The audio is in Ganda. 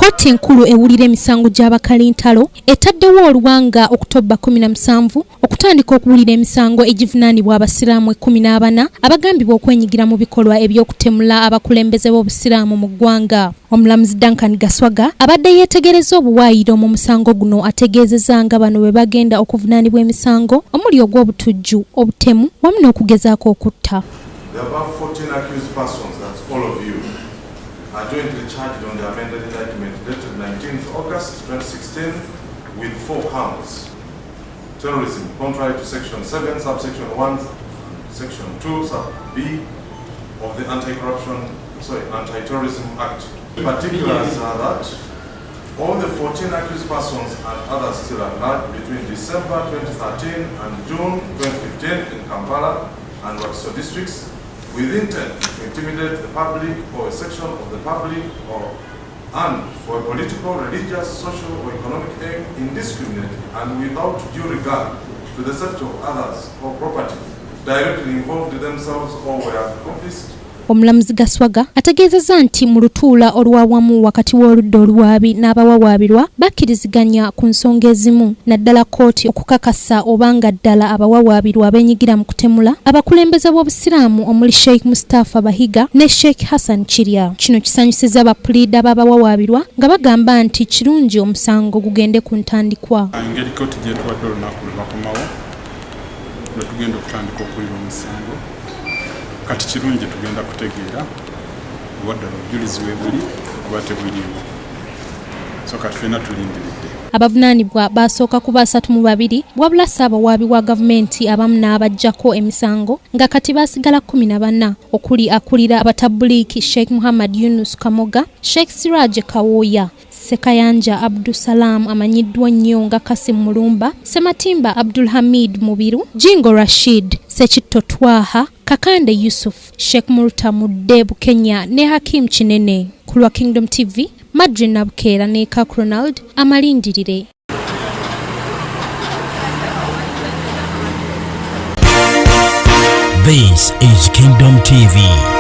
Kkooti enkulu ewulira emisango gy'abakalintalo etaddewo oluwanga Oktoba 17 okutandika okuwulira emisango egivunaanibwa abasiraamu 14 abagambibwa okwenyigira mu bikolwa eby'okutemula abakulembeze b'obusiraamu mu ggwanga. Omulamuzi Duncan Gaswaga abadde yeetegereza obuwaayiro mu musango guno ategezezza nga bano bwe bagenda okuvunaanibwa emisango omuli ogw'obutujju, obutemu wamu n'okugezaako okutta. Are jointly charged on the amended indictment dated 19th August 2016 with 4 counts. Terrorism, contrary to Section 7, Subsection 1, Section 2, Sub B of the Anti-Terrorism Act. Particulars are that all the 14 accused persons and others still at large between December 2013 and June 2015 in Kampala and Wakiso districts with intent to intimidate the public or a section of the public and for a political, religious, social or economic aim indiscriminately and without due regard to the safety of others or property, directly involved themselves or were accomplices. Omulamuzi Gaswaga ategezezza nti mu lutuula olwawamu wakati w'oludda oluwaabi n'abawawaabirwa bakkiriziganya ku nsonga ezimu naddala kkooti okukakasa obanga ddala abawawaabirwa abeenyigira mu kutemula abakulembeze b'obusiraamu omuli Sheikh Mustafa Bahiga ne Sheikh Hassan Kirya. Kino kisanyusizza abapuliida b'abawawaabirwa nga bagamba nti kirungi omusango gugende ku ntandikwa. Engeri kkooti gye tuwadde olunaku lwe bakomawo lwe tugenda okutandika okuwulira omusango. Kati kirungi tugenda kutegeera wadde obujulizi weebuli oba tebuliiwo. So kati ffenna tulindiridde. Abavunaanibwa basooka kuba 32 wabula Ssaabawaabi wa gavumenti abamu n'abaggyako emisango nga kati baasigala 14 okuli akulira abatabuliiki Sheikh Muhammad Yunus Kamoga, Sheikh Siraj Kawooya, Sekayanja Abdusalam amanyiddwa nnyo nga Kasim Mulumba, Sematimba Abdul Hamid Mubiru, Jingo Rashid, Sekitto Twaha, Kakande Yusuf, Sheikh Murta Mudde Kenya ne Hakim Kinene. Ku lwa Kingdom TV, Madrid Nabukera ne Kak Ronald amalindirire. This is Kingdom TV.